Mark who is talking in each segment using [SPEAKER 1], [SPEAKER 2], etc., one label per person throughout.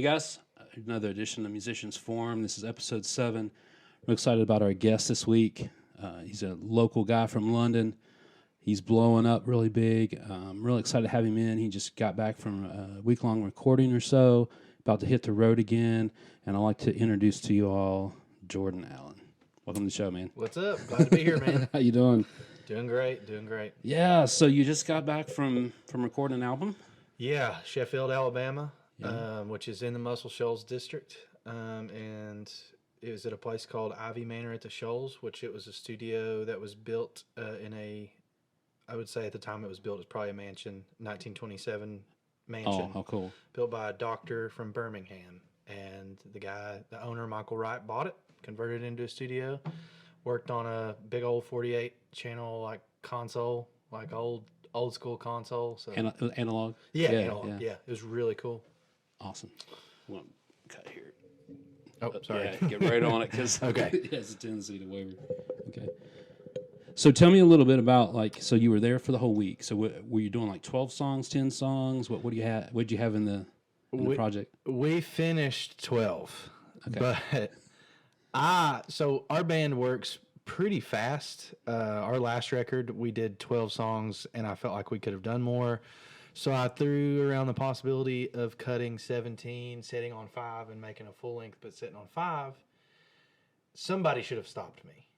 [SPEAKER 1] Hey guys, another edition of Musicians Forum. This is episode 7. We're excited about our guest this week. He's a local guy from London. He's blowing up really big. I'm really excited to have him in. He just got back from a week-long recording or so, about to hit the road again. And I'd like to introduce to you all Jordan Allen. Welcome to the show, man.
[SPEAKER 2] What's up? Glad to be here, man.
[SPEAKER 1] How you doing?
[SPEAKER 2] Doing great, doing great.
[SPEAKER 1] Yeah, so you just got back from recording an album?
[SPEAKER 2] Yeah, Sheffield, Alabama, which is in the Muscle Shoals district. And it was at a place called Ivy Manor at the Shoals, which it was a studio that was built I would say at the time it was built as probably a mansion, 1927 mansion.
[SPEAKER 1] Oh, how cool.
[SPEAKER 2] Built by a doctor from Birmingham. And the owner, Michael Wright, bought it, converted it into a studio, worked on a big old 48 channel like console, like old school console. So
[SPEAKER 1] Analog?
[SPEAKER 2] Yeah, analog. Yeah, it was really cool.
[SPEAKER 1] Awesome. Well, cut here.
[SPEAKER 2] Oh, sorry.
[SPEAKER 1] Yeah, get right on it because
[SPEAKER 2] Okay.
[SPEAKER 1] it has a tendency to waver. Okay. So tell me a little bit about so you were there for the whole week. So were you doing like 12 songs, 10 songs? What do you have? What did you have in the project?
[SPEAKER 2] We finished 12,
[SPEAKER 1] Okay.
[SPEAKER 2] but so our band works pretty fast. Our last record, we did 12 songs, and I felt like we could have done more. So I threw around the possibility of cutting 17, sitting on 5, and making a full length, but sitting on 5. Somebody should have stopped me.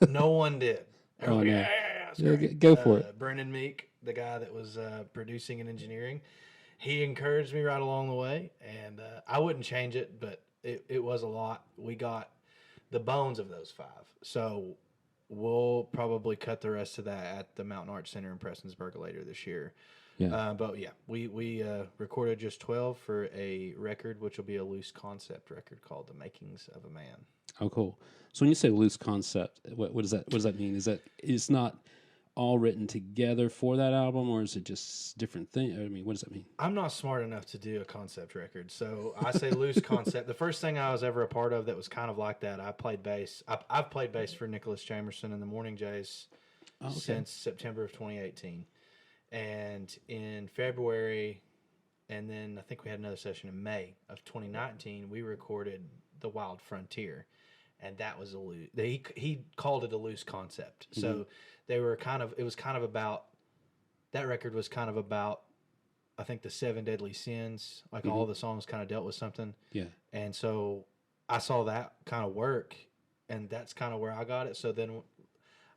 [SPEAKER 2] No one did.
[SPEAKER 1] Oh,
[SPEAKER 2] Like,
[SPEAKER 1] no.
[SPEAKER 2] that's
[SPEAKER 1] Yeah,
[SPEAKER 2] great.
[SPEAKER 1] go for it.
[SPEAKER 2] Brendan Meek, the guy that was producing and engineering, he encouraged me right along the way, and I wouldn't change it, but it was a lot. We got the bones of those 5. So we'll probably cut the rest of that at the Mountain Arts Center in Prestonsburg later this year.
[SPEAKER 1] Yeah.
[SPEAKER 2] But yeah, we recorded just 12 for a record, which will be a loose concept record called The Makings of a Man.
[SPEAKER 1] Oh, cool. So when you say loose concept, what does that mean? Is that it's not all written together for that album, or is it just different things? I mean, what does that mean?
[SPEAKER 2] I'm not smart enough to do a concept record, so I say loose concept. The first thing I was ever a part of that was kind of like that, I played bass. I've played bass for Nicholas Jamerson and the Morning Jays since September of 2018. And in February, and then I think we had another session in May of 2019, we recorded The Wild Frontier. And that was he called it a loose concept. Mm-hmm. So it was kind of about, that record was kind of about, I think, the 7 deadly sins. Like all the songs kind of dealt with something.
[SPEAKER 1] Yeah.
[SPEAKER 2] And so I saw that kind of work, and that's kind of where I got it. So then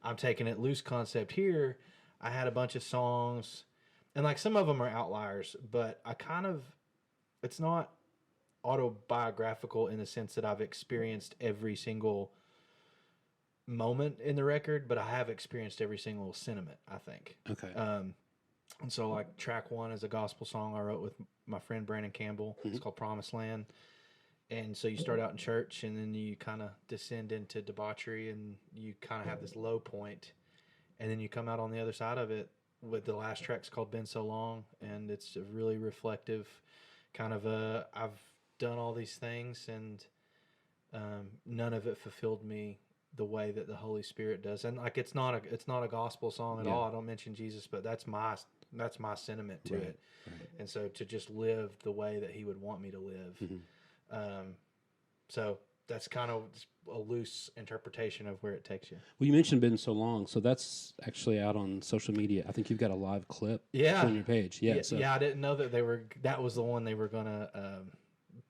[SPEAKER 2] I'm taking it loose concept here. I had a bunch of songs, and like some of them are outliers, but it's not autobiographical in the sense that I've experienced every single moment in the record, but I have experienced every single sentiment, I think.
[SPEAKER 1] Okay.
[SPEAKER 2] And so like track 1 is a gospel song I wrote with my friend Brandon Campbell. It's called Promised Land. And so you start out in church, and then you kind of descend into debauchery, and you kind of have this low point, and then you come out on the other side of it with the last track's called Been So Long, and it's a really reflective kind of I've done all these things, and none of it fulfilled me the way that the Holy Spirit does. And like it's not a gospel song at all. I don't mention Jesus, but that's my sentiment to it. Right. And so to just live the way that He would want me to live. So that's kind of a loose interpretation of where it takes you.
[SPEAKER 1] Well, you mentioned Been So Long, so that's actually out on social media. I think you've got a live clip on your page. Yeah,
[SPEAKER 2] I didn't know that that was the one they were going to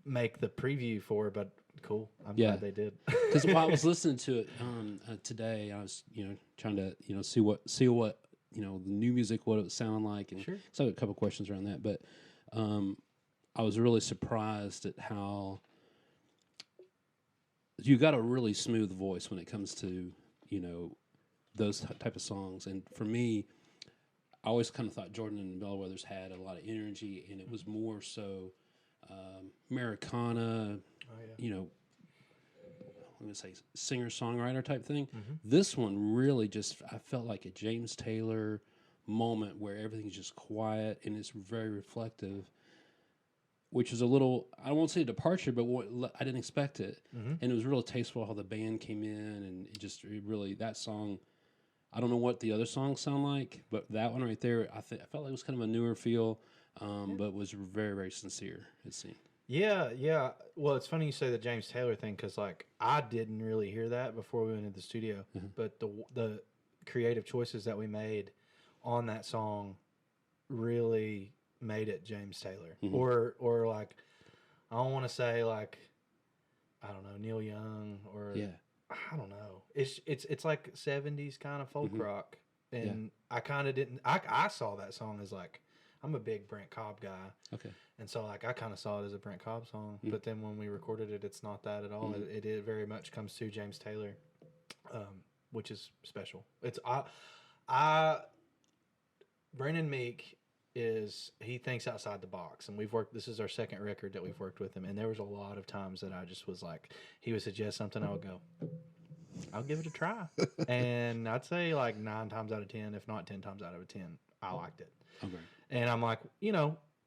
[SPEAKER 2] make the preview for, but cool. I'm glad they did.
[SPEAKER 1] Because while I was listening to it today, I was trying to see what the new music, what it was sounding like, and so I have a couple questions around that. But I was really surprised at how you got a really smooth voice when it comes to those type of songs. And for me, I always kind of thought Jordan and Bellwethers had a lot of energy, and it was more so Americana, I'm going to say singer-songwriter type thing. This one really I felt like a James Taylor moment where everything's just quiet and it's very reflective, which is a little, I won't say a departure, but I didn't expect it. And it was real tasteful how the band came in, and it really, that song, I don't know what the other songs sound like, but that one right there, I felt like it was kind of a newer feel, but was very, very sincere, it seemed.
[SPEAKER 2] Yeah. Well, it's funny you say the James Taylor thing because, like, I didn't really hear that before we went into the studio, but the creative choices that we made on that song really made it James Taylor, or like, I don't want to say like, I don't know, Neil Young, or
[SPEAKER 1] Yeah.
[SPEAKER 2] I don't know. It's like 70s kind of folk rock, and I kind of didn't. I saw that song as like, I'm a big Brent Cobb guy.
[SPEAKER 1] Okay.
[SPEAKER 2] And so, like, I kind of saw it as a Brent Cobb song, but then when we recorded it, it's not that at all. It very much comes to James Taylor, which is special. It's Brandon Meek he thinks outside the box, and we've worked. This is our second record that we've worked with him, and there was a lot of times that I just was like, he would suggest something, I would go, I'll give it a try, and I'd say like 9 times out of 10, if not 10 times out of 10, I liked it.
[SPEAKER 1] Okay.
[SPEAKER 2] And I'm like,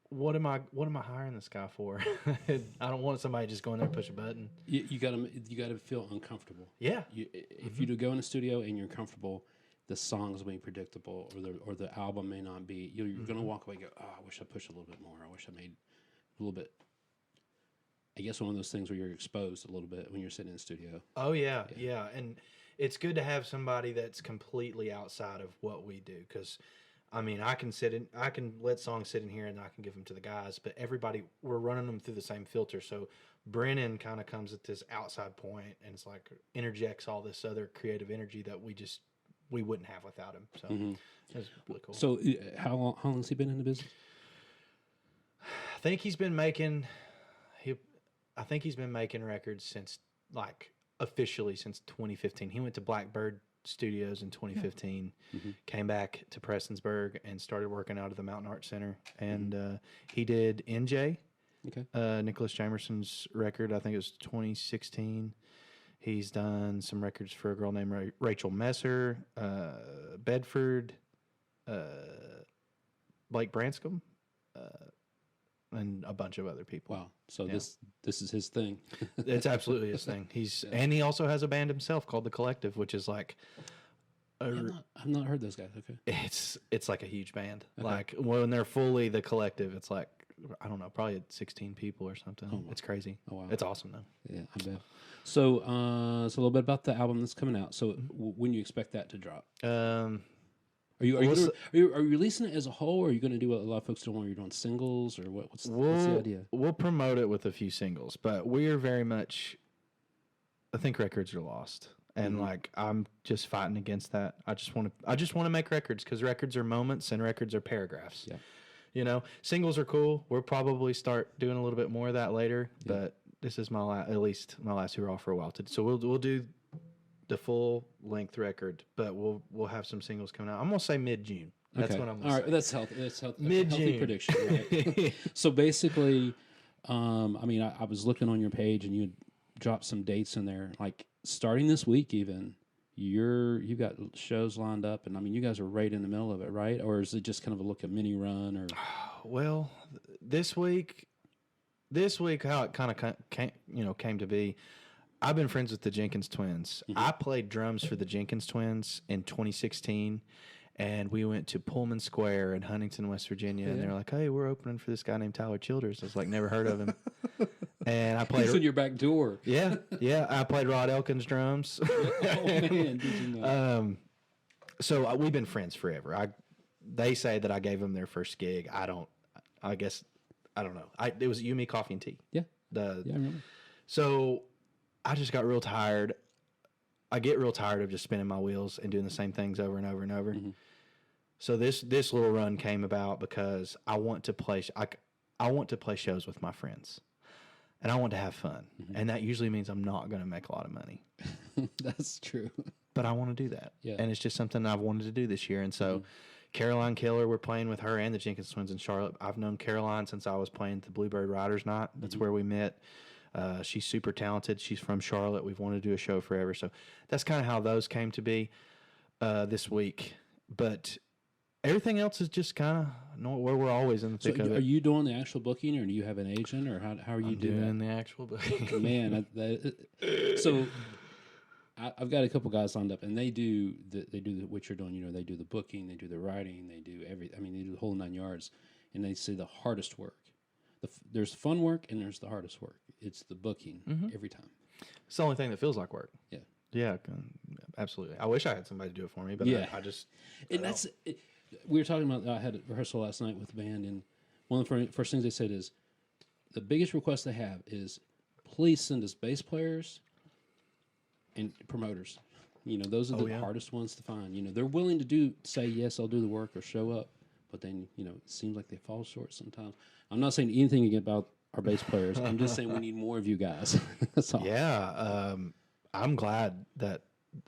[SPEAKER 2] what am I hiring this guy for? I don't want somebody just going there and push a button.
[SPEAKER 1] You gotta feel uncomfortable.
[SPEAKER 2] Yeah.
[SPEAKER 1] If you do go in a studio and you're comfortable, the songs will be predictable, or the album may not be. You're gonna walk away and go, oh, I wish I pushed a little bit more. I wish I made a little bit. I guess one of those things where you're exposed a little bit when you're sitting in the studio.
[SPEAKER 2] Oh yeah. And it's good to have somebody that's completely outside of what we do, because I mean, I can let songs sit in here and I can give them to the guys, but we're running them through the same filter. So Brennan kind of comes at this outside point and it's like interjects all this other creative energy that we wouldn't have without him. So that's really cool.
[SPEAKER 1] So how long has he been in the business?
[SPEAKER 2] I think he's been making records since, like, officially since 2015. He went to Blackbird Studios in 2015, came back to Prestonsburg and started working out of the Mountain Art Center. And he did NJ, Nicholas Jamerson's record. I think it was 2016. He's done some records for a girl named Rachel Messer, Bedford, Blake Branscombe, and a bunch of other people.
[SPEAKER 1] Wow! So this is his thing.
[SPEAKER 2] It's absolutely his thing. And he also has a band himself called The Collective, which is like,
[SPEAKER 1] I've not heard those guys. Okay,
[SPEAKER 2] it's like a huge band. Okay. Like when they're fully The Collective, it's like, I don't know, probably 16 people or something. Oh, it's crazy. Oh wow, it's awesome though.
[SPEAKER 1] Yeah, I bet. So, a little bit about the album that's coming out. So, when you expect that to drop? Are you releasing it as a whole, or are you going to do what a lot of folks do where you're doing singles, or what's the idea?
[SPEAKER 2] We'll promote it with a few singles, but we're very much, I think records are lost, and like, I'm just fighting against that. I just want to make records, because records are moments and records are paragraphs. Yeah. Singles are cool. We'll probably start doing a little bit more of that later, but this is at least my last hurrah for a while. So we'll do the full length record, but we'll have some singles coming out. I'm gonna say mid-June. That's what I'm gonna say. All right,
[SPEAKER 1] that's healthy. That's healthy.
[SPEAKER 2] Mid-June.
[SPEAKER 1] Healthy prediction, right? So basically, I mean, I was looking on your page and you dropped some dates in there, like starting this week even. You've got shows lined up, and I mean, you guys are right in the middle of it, right? Or is it just kind of a mini run? Or
[SPEAKER 2] well, this week, how it kind of came to be. I've been friends with the Jenkins Twins. I played drums for the Jenkins Twins in 2016, and we went to Pullman Square in Huntington, West Virginia, and they're like, "Hey, we're opening for this guy named Tyler Childers." I was like, never heard of him. And I played.
[SPEAKER 1] He's in your back door.
[SPEAKER 2] Yeah. I played Rod Elkins drums.
[SPEAKER 1] Oh man, did you know?
[SPEAKER 2] So we've been friends forever. They say that I gave them their first gig. I don't know. It was You, Me, Coffee, and Tea.
[SPEAKER 1] Yeah. I remember.
[SPEAKER 2] So I just got real tired. I get real tired of just spinning my wheels and doing the same things over and over and over. So this little run came about because I want to play shows with my friends, and I want to have fun. And that usually means I'm not going to make a lot of money.
[SPEAKER 1] That's true.
[SPEAKER 2] But I want to do that.
[SPEAKER 1] Yeah.
[SPEAKER 2] And it's just something I've wanted to do this year. And so Caroline Killer, we're playing with her and the Jenkins Twins in Charlotte. I've known Caroline since I was playing at the Bluebird Riders Night. That's where we met. She's super talented. She's from Charlotte. We've wanted to do a show forever. So that's kind of how those came to be this week. But everything else is just kind of where we're always in the thick of it.
[SPEAKER 1] Are you doing the actual booking, or do you have an agent, or how are you doing
[SPEAKER 2] the actual booking?
[SPEAKER 1] Man, so I've got a couple guys lined up, and they do what you're doing. They do the booking, they do the writing, they do everything. I mean, they do the whole 9 yards, and they say the hardest work there's fun work and there's the hardest work. It's the booking every time.
[SPEAKER 2] It's the only thing that feels like work.
[SPEAKER 1] Yeah.
[SPEAKER 2] Yeah, absolutely. I wish I had somebody to do it for me, but I just.
[SPEAKER 1] And that's it. We were talking about. I had a rehearsal last night with the band, and one of the first things they said is the biggest request they have is please send us bass players and promoters. Those are the hardest ones to find. They're willing to say yes, I'll do the work or show up, but then it seems like they fall short sometimes. I'm not saying anything about our bass players. I'm just saying we need more of you guys. That's all.
[SPEAKER 2] Yeah. I'm glad that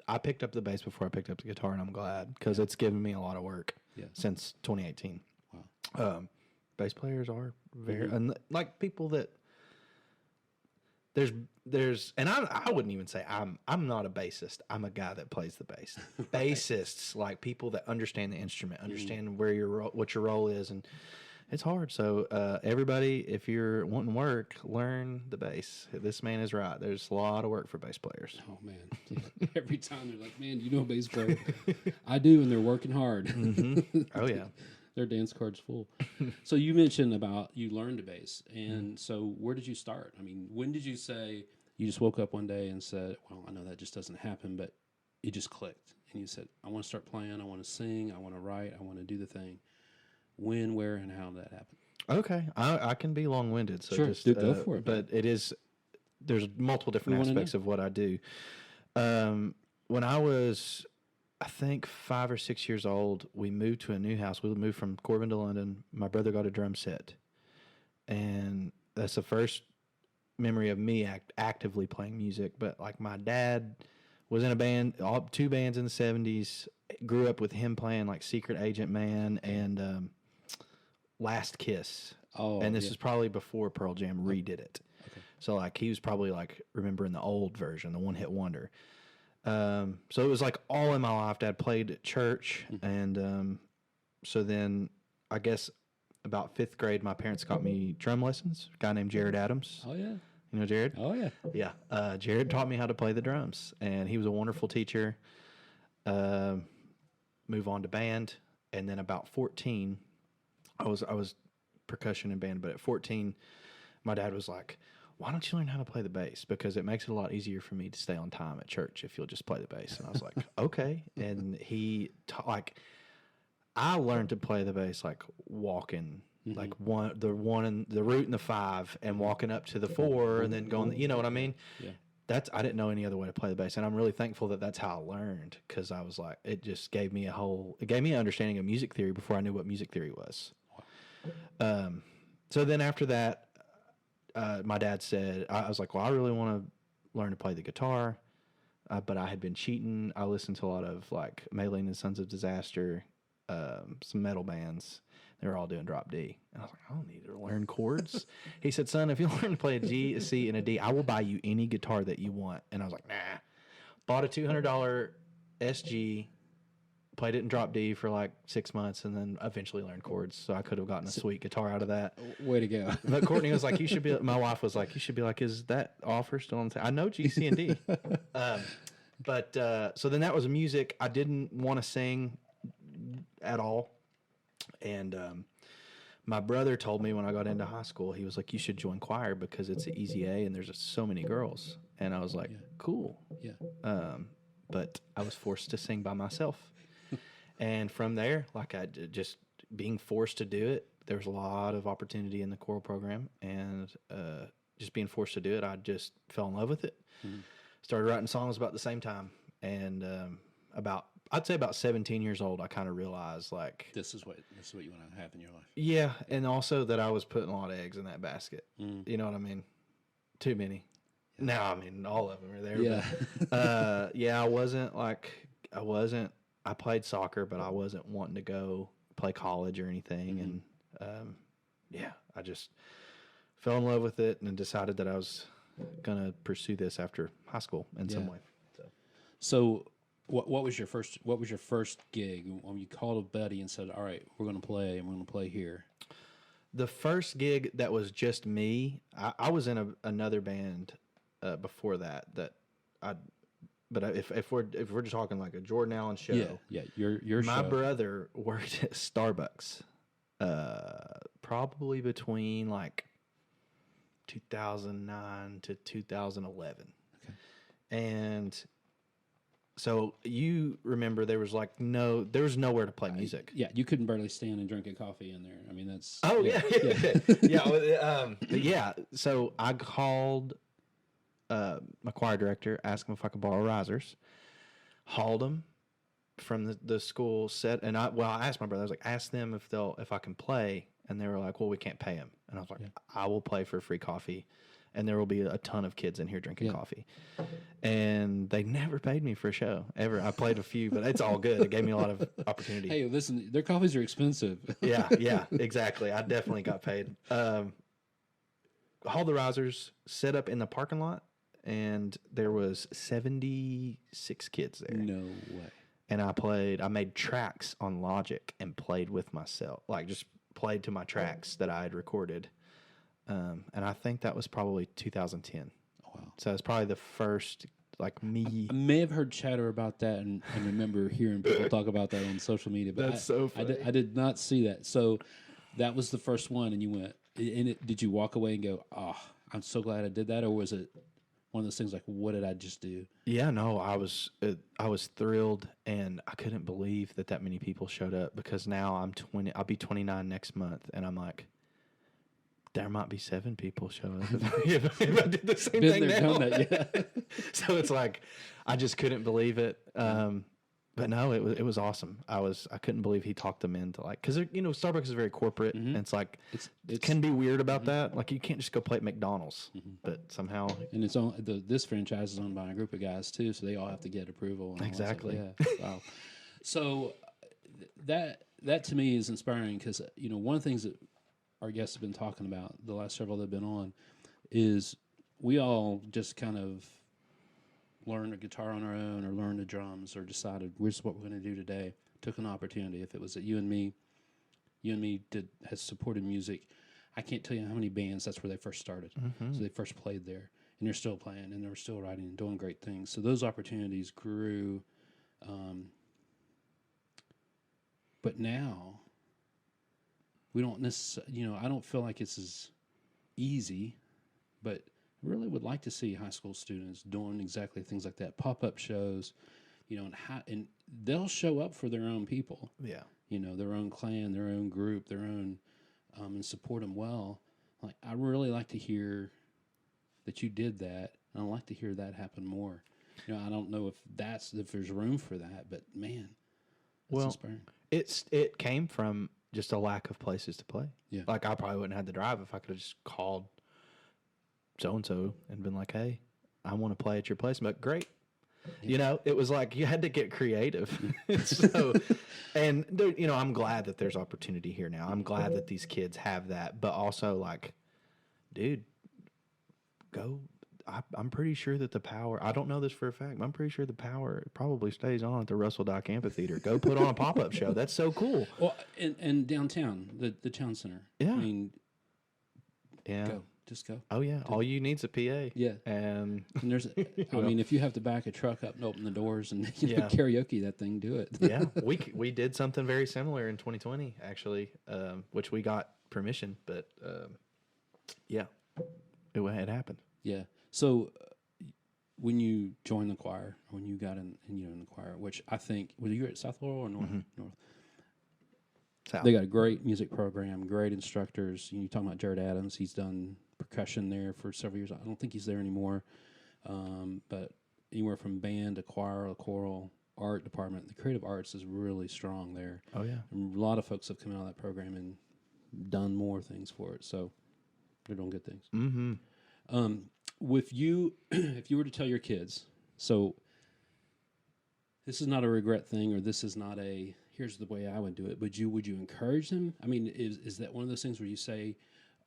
[SPEAKER 2] I picked up the bass before I picked up the guitar, and I'm glad because it's given me a lot of work since 2018. Wow. Bass players are very and like people that there's and I wouldn't even say I'm not a bassist. I'm a guy that plays the bass. Bassists, like people that understand the instrument, understand where what your role is, and it's hard. So everybody, if you're wanting work, learn the bass. This man is right. There's a lot of work for bass players.
[SPEAKER 1] Oh, man. Yeah. Every time they're like, man, you know a bass player? I do, and they're working hard.
[SPEAKER 2] Oh, yeah.
[SPEAKER 1] Their dance card's full. So you mentioned about you learned the bass. And so where did you start? I mean, when did you say you just woke up one day and said, well, I know that just doesn't happen, but it just clicked. And you said, I want to start playing. I want to sing. I want to write. I want to do the thing. When, where, and how did that happen?
[SPEAKER 2] Okay, I can be long-winded, so
[SPEAKER 1] sure,
[SPEAKER 2] just
[SPEAKER 1] go for it.
[SPEAKER 2] But there's multiple different aspects of what I do. When I was, I think 5 or 6 years old, we moved to a new house. We moved from Corbin to London. My brother got a drum set, and that's the first memory of me actively playing music. But like my dad was in a band, 2 bands in the 70s. Grew up with him playing like Secret Agent Man and Last Kiss. Oh, and this is probably before Pearl Jam redid it. Okay. So like he was probably like remembering the old version, the one-hit wonder. So it was like all in my life. Dad played at church, and so then I guess about 5th grade, my parents got me drum lessons. A guy named Jared Adams.
[SPEAKER 1] Oh yeah,
[SPEAKER 2] you know Jared?
[SPEAKER 1] Oh yeah,
[SPEAKER 2] yeah. Jared taught me how to play the drums, and he was a wonderful teacher. Move on to band, and then about 14. I was percussion in band, but at 14, my dad was like, why don't you learn how to play the bass? Because it makes it a lot easier for me to stay on time at church if you'll just play the bass. And I was like, okay. And he I learned to play the bass like walking, like the root and the 5 and walking up to the 4 and then going, you know what I mean? Yeah. I didn't know any other way to play the bass, and I'm really thankful that that's how I learned, because I was like, it just gave me an understanding of music theory before I knew what music theory was. Wow. So then after that, my dad said, I was like, well, I really want to learn to play the guitar, but I had been cheating. I listened to a lot of like Maylene and Sons of Disaster, some metal bands. They were all doing drop D. And I was like, I don't need to learn chords. He said, son, if you learn to play a G, a C, and a D, I will buy you any guitar that you want. And I was like, nah. Bought a $200 SG, played it in drop D for like 6 months, and then eventually learned chords. So I could have gotten a sweet guitar out of that.
[SPEAKER 1] Way to go.
[SPEAKER 2] But Courtney was like, my wife was like, you should be like, is that offer still on the table? I know G, C, and D. So then that was music. I didn't want to sing at all. And my brother told me when I got into high school, he was like, you should join choir because it's an easy A and there's so many girls. And I was like, cool. Yeah. But I was forced to sing by myself. And from there, like just being forced to do it, there was a lot of opportunity in the choral program. And just being forced to do it, I just fell in love with it. Mm-hmm. Started writing songs about the same time. And I'd say about 17 years old, I kind of realized like
[SPEAKER 1] this is what you want to have in your life.
[SPEAKER 2] Yeah, and also that I was putting a lot of eggs in that basket. Mm. You know what I mean? Too many. Yeah. No, I mean all of them are there. Yeah, but, I played soccer, but I wasn't wanting to go play college or anything. Mm-hmm. And I just fell in love with it and decided that I was gonna pursue this after high school in some way.
[SPEAKER 1] So what was your first gig when you called a buddy and said, all right, we're going to play and we're going to play here?
[SPEAKER 2] The first gig that was just me, I was in another band before that but if we're just talking like a Jordan Allen show.
[SPEAKER 1] Yeah, your
[SPEAKER 2] my
[SPEAKER 1] show.
[SPEAKER 2] brother worked at Starbucks probably between like 2009 to 2011.
[SPEAKER 1] Okay.
[SPEAKER 2] And so you remember there was nowhere to play music.
[SPEAKER 1] Yeah, you couldn't barely stand and drink a coffee in there. I mean, that's...
[SPEAKER 2] Oh, yeah. Yeah. So I called my choir director, asked him if I could borrow risers, hauled them from the school set. And I asked my brother, I was like, ask them if I can play. And they were like, well, we can't pay him. And I was like, I will play for free coffee. And there will be a ton of kids in here drinking coffee. And they never paid me for a show, ever. I played a few, but it's all good. It gave me a lot of opportunity.
[SPEAKER 1] Hey, listen, their coffees are expensive.
[SPEAKER 2] Yeah, exactly. I definitely got paid. Hauled the risers, set up in the parking lot, and there was 76 kids there.
[SPEAKER 1] No way.
[SPEAKER 2] And I made tracks on Logic and played with myself, like just played to my tracks that I had recorded. And I think that was probably 2010.
[SPEAKER 1] Oh, wow.
[SPEAKER 2] So it's probably the first, like, me.
[SPEAKER 1] I may have heard chatter about that and remember hearing people talk about that on social media. But
[SPEAKER 2] That's so funny.
[SPEAKER 1] I did not see that. So that was the first one, and you went, did you walk away and go, oh, I'm so glad I did that? Or was it one of those things like, what did I just do?
[SPEAKER 2] Yeah, no, I was thrilled, and I couldn't believe that many people showed up, because now I'll be 29 next month, and I'm like, there might be 7 people show up if I did the same thing now.
[SPEAKER 1] Done that, yeah.
[SPEAKER 2] So it's like, I just couldn't believe it. But no, it was awesome. I couldn't believe he talked them into, like, because Starbucks is very corporate, and it's like it can be weird about that. Like, you can't just go play at McDonald's, but somehow.
[SPEAKER 1] And this franchise is owned by a group of guys too, so they all have to get approval. And
[SPEAKER 2] Exactly.
[SPEAKER 1] Yeah. Wow. So that to me is inspiring, because one of the things that our guests have been talking about the last several that have been on is we all just kind of learned a guitar on our own, or learned the drums, or decided this is what we're going to do today. Took an opportunity. If it was that you and me has supported music, I can't tell you how many bands that's where they first started. So they first played there, and they're still playing, and they're still writing and doing great things. So those opportunities grew. But now we don't necessarily, I don't feel like it's as easy, but I really would like to see high school students doing exactly things like that, pop-up shows, and they'll show up for their own people.
[SPEAKER 2] Yeah.
[SPEAKER 1] Their own clan, their own group, their own, and support them well. Like, I really like to hear that you did that, and I'd like to hear that happen more. I don't know if there's room for that, but man, that's inspiring.
[SPEAKER 2] It came from just a lack of places to play.
[SPEAKER 1] Yeah.
[SPEAKER 2] Like, I probably wouldn't have had the drive if I could have just called so-and-so and been like, hey, I want to play at your place. But great. Yeah. It was like you had to get creative. So, and I'm glad that there's opportunity here now. I'm glad that these kids have that. But also, like, dude, go. I'm pretty sure that the power, I don't know this for a fact, but I'm pretty sure the power probably stays on at the Russell Dock Amphitheater. Go put on a pop-up show. That's so cool.
[SPEAKER 1] Well, and downtown, the town center.
[SPEAKER 2] Yeah.
[SPEAKER 1] I mean,
[SPEAKER 2] yeah.
[SPEAKER 1] Just go.
[SPEAKER 2] Oh, yeah. All you need is a PA.
[SPEAKER 1] Yeah.
[SPEAKER 2] And
[SPEAKER 1] there's, I mean, if you have to back a truck up and open the doors and karaoke that thing, do it.
[SPEAKER 2] Yeah. We did something very similar in 2020, actually, which we got permission, but yeah, it happened.
[SPEAKER 1] Yeah. So when you joined the choir, when you got in the choir, which I think, were you at South Laurel or North? North.
[SPEAKER 2] South.
[SPEAKER 1] They got a great music program, great instructors. You talking about Jared Adams? He's done percussion there for several years. I don't think he's there anymore. But anywhere from band to choir, or choral, art department, the creative arts is really strong there.
[SPEAKER 2] Oh yeah,
[SPEAKER 1] and a lot of folks have come out of that program and done more things for it. So they're doing good things.
[SPEAKER 2] Mm-hmm.
[SPEAKER 1] With you, if you were to tell your kids, so this is not a regret thing, or this is not a here's the way I would do it. Would you encourage them? I mean, is that one of those things where you say,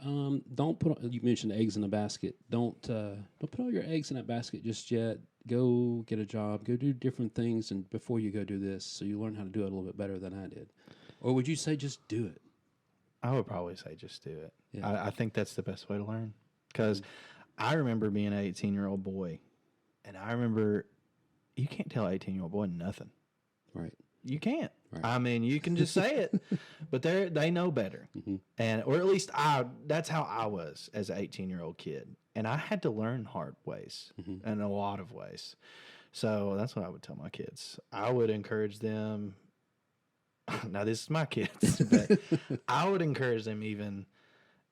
[SPEAKER 1] don't put, you mentioned eggs in a basket. Don't put all your eggs in that basket just yet. Go get a job. Go do different things, and before you go do this, so you learn how to do it a little bit better than I did. Or would you say just do it?
[SPEAKER 2] I would probably say just do it.
[SPEAKER 1] Yeah.
[SPEAKER 2] I think that's the best way to learn, because I remember being an 18-year-old boy, and I remember you can't tell an 18-year-old boy nothing.
[SPEAKER 1] Right.
[SPEAKER 2] You can't.
[SPEAKER 1] Right.
[SPEAKER 2] I mean, you can just say it, but they know better. And, or at least that's how I was as an 18-year-old kid. And I had to learn hard ways in a lot of ways. So that's what I would tell my kids. I would encourage them. Now, this is my kids, but I would encourage them, even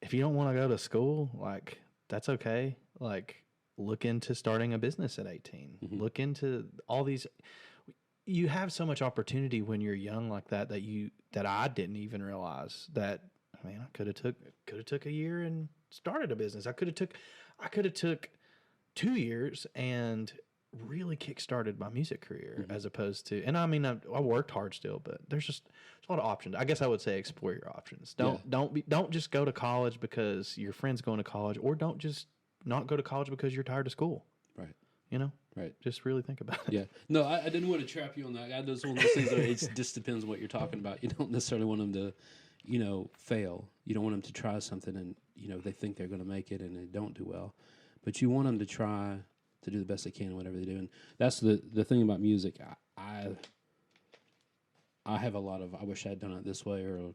[SPEAKER 2] if you don't want to go to school, like, that's okay. Like, look into starting a business at 18. Look into all these. You have so much opportunity when you're young like that that I didn't even realize that. I mean, I could have took a year and started a business. I could have took 2 years and really kickstarted my music career as opposed to. And I mean, I worked hard still, but there's a lot of options. I guess I would say explore your options. Don't just go to college because your friend's going to college, or don't just not go to college because you're tired of school.
[SPEAKER 1] Right.
[SPEAKER 2] You know.
[SPEAKER 1] Right.
[SPEAKER 2] Just really think about it.
[SPEAKER 1] Yeah. No, I didn't want to trap you on that. I just one of those things where it just depends on what you're talking about. You don't necessarily want them to, fail. You don't want them to try something and, they think they're going to make it and they don't do well. But you want them to try to do the best they can in whatever they do. And that's the thing about music. I have a lot of, I wish I had done it this way, or,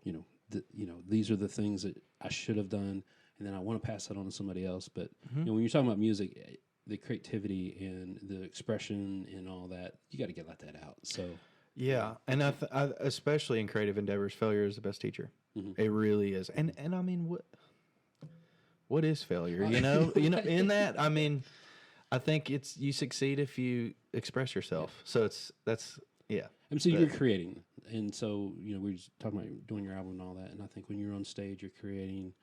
[SPEAKER 1] these are the things that I should have done. And then I want to pass that on to somebody else. But, when you're talking about music, the creativity and the expression and all that, you got to let that out. So
[SPEAKER 2] yeah, and I especially in creative endeavors, failure is the best teacher. It really is. And I mean, what is failure? In that, I mean, I think it's you succeed if you express yourself. So that's.
[SPEAKER 1] And so you're creating, and so we were talking about doing your album and all that. And I think when you're on stage, you're creating.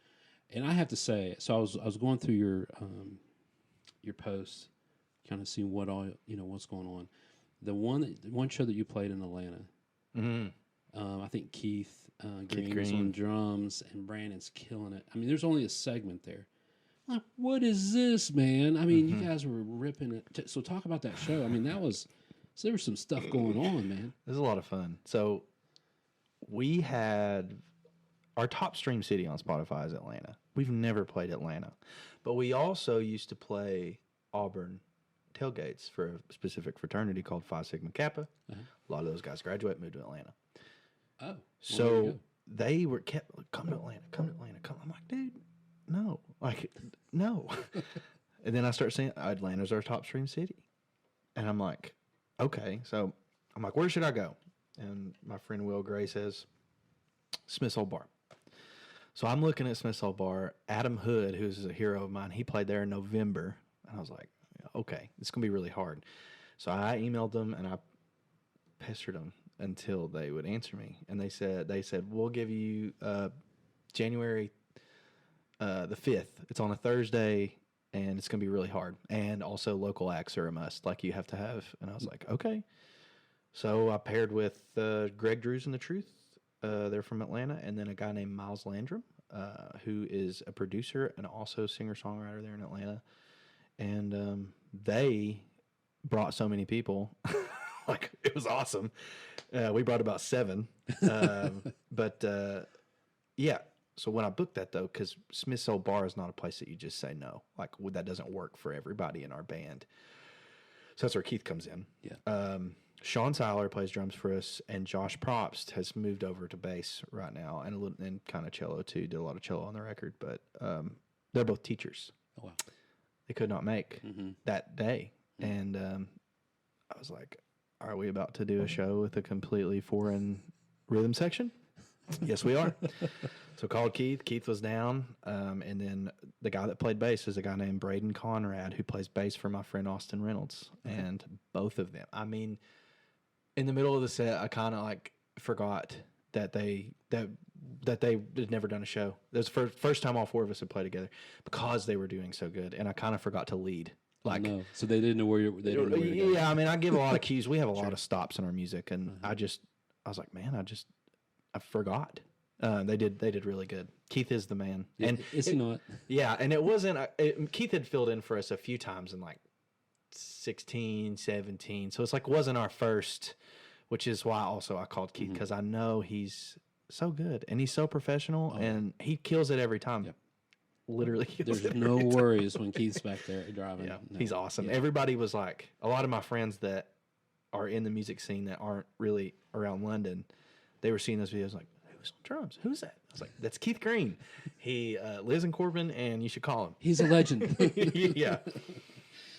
[SPEAKER 1] And I have to say, so I was going through your posts, kind of seeing what all what's going on. The one show that you played in Atlanta, I think Keith Green was on drums and Brandon's killing it. I mean, there's only a segment there. Like, what is this, man? I mean, you guys were ripping it. So talk about that show. I mean, there was some stuff going on, man.
[SPEAKER 2] It was a lot of fun. So we had our top stream city on Spotify is Atlanta. We've never played Atlanta, but we also used to play Auburn tailgates for a specific fraternity called Phi Sigma Kappa. A lot of those guys graduate, moved to Atlanta.
[SPEAKER 1] Oh,
[SPEAKER 2] so they kept come to Atlanta. I'm like, dude, no, no. And then I start saying Atlanta's our top stream city, and I'm like, okay. So I'm like, where should I go? And my friend Will Gray says, Smith's Old Bar. So I'm looking at Smith's Old Bar. Adam Hood, who's a hero of mine, he played there in November, and I was like, okay, it's gonna be really hard. So I emailed them and I pestered them until they would answer me, and they said we'll give you January the 5th. It's on a Thursday, and it's gonna be really hard. And also local acts are a must, like you have to have. And I was like, okay. So I paired with Greg Drews and the Truth. They're from Atlanta, and then a guy named Miles Landrum, who is a producer and also singer-songwriter there in Atlanta. And they brought so many people. Like, it was awesome. We brought about 7. Yeah. So when I booked that, though, because Smith's Old Bar is not a place that you just say no. Like, that doesn't work for everybody in our band. So that's where Keith comes in.
[SPEAKER 1] Yeah.
[SPEAKER 2] Sean Tyler plays drums for us, and Josh Probst has moved over to bass right now, and kind of cello too. Did a lot of cello on the record, but they're both teachers.
[SPEAKER 1] Oh wow!
[SPEAKER 2] They could not make that day, and I was like, "Are we about to do a show with a completely foreign rhythm section?" Yes, we are. So called Keith. Keith was down, and then the guy that played bass is a guy named Braden Conrad, who plays bass for my friend Austin Reynolds, and both of them. I mean, in the middle of the set, I kind of forgot that they had never done a show. It was the first time all 4 of us had played together because they were doing so good, and I kind of forgot to lead.
[SPEAKER 1] No. So they didn't know where you were.
[SPEAKER 2] Yeah, I mean, I give a lot of cues. We have a lot of stops in our music, and I was like, man, I forgot. They did really good. Keith is the man. And
[SPEAKER 1] it's not.
[SPEAKER 2] Yeah, and it wasn't. Keith had filled in for us a few times in 16, 17. So it's wasn't our first, which is why also I called Keith, because I know he's so good and he's so professional and he kills it every time. Yep. Literally kills
[SPEAKER 1] There's no worries when Keith's back there driving.
[SPEAKER 2] Yeah, he's awesome. Yeah. Everybody was a lot of my friends that are in the music scene that aren't really around London, they were seeing those videos like, who's on drums? Who's that? I was like, that's Keith Green. He lives in Corbin, and you should call him.
[SPEAKER 1] He's a legend.
[SPEAKER 2] Yeah.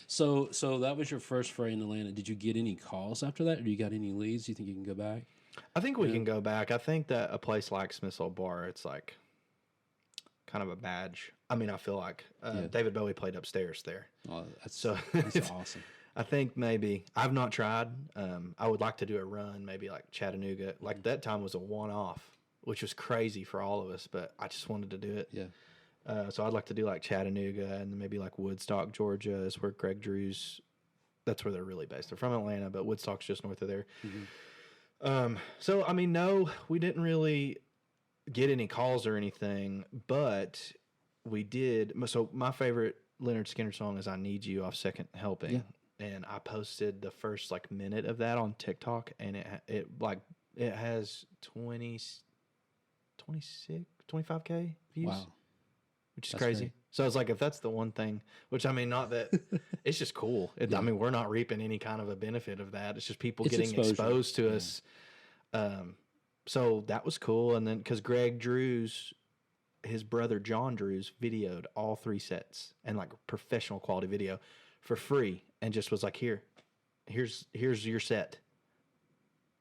[SPEAKER 1] So that was your first foray in Atlanta. Did you get any calls after that, or you got any leads? Do you think you can go back?
[SPEAKER 2] I think we can go back. I think that a place like Smith's Old Bar, it's like kind of a badge. I mean, I feel like David Bowie played upstairs there.
[SPEAKER 1] Oh, that's awesome.
[SPEAKER 2] I think maybe I've not tried. I would like to do a run, maybe like Chattanooga. Like that time was a one-off, which was crazy for all of us, but I just wanted to do it.
[SPEAKER 1] Yeah.
[SPEAKER 2] So I'd like to do like Chattanooga and maybe like Woodstock, Georgia is where Greg Drew's. That's where they're really based. They're from Atlanta, but Woodstock's just north of there. So I mean, no, we didn't really get any calls or anything, but we did. So my favorite Leonard Skinner song is "I Need You" off Second Helping, and I posted the first like minute of that on TikTok, and it has 25K views. Wow. Which is crazy. Great. So it's like, if that's the one thing, which I mean, not that it's just cool. I mean, we're not reaping any kind of a benefit of that. It's just people getting exposed to us. So that was cool. And then because Greg Drew's, his brother John Drew's videoed all 3 sets and like professional quality video for free, and just was like, here's your set,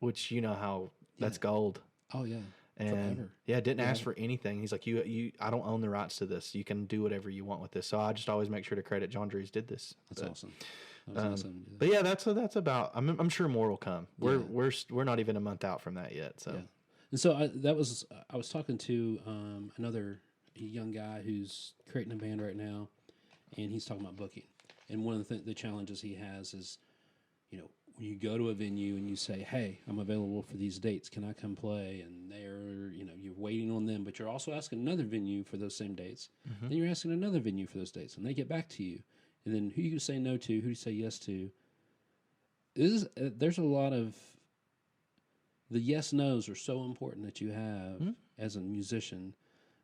[SPEAKER 2] which you know how that's gold.
[SPEAKER 1] Oh yeah.
[SPEAKER 2] And
[SPEAKER 1] forever.
[SPEAKER 2] Didn't ask for anything. He's like, I don't own the rights to this. You can do whatever you want with this. So I just always make sure to credit John Drews did this.
[SPEAKER 1] That's awesome. That was awesome.
[SPEAKER 2] But yeah, that's about. I'm sure more will come. We're not even a month out from that yet. So,
[SPEAKER 1] and so I was talking to another young guy who's creating a band right now, and he's talking about booking. And one of the challenges he has is, you know, when you go to a venue and you say, hey, I'm available for these dates, can I come play? And you're waiting on them, but you're also asking another venue for those same dates. Then you're asking another venue for those dates, and they get back to you. And then who you say no to, who you say yes to. There's a lot of, the yes nos are so important that you have as a musician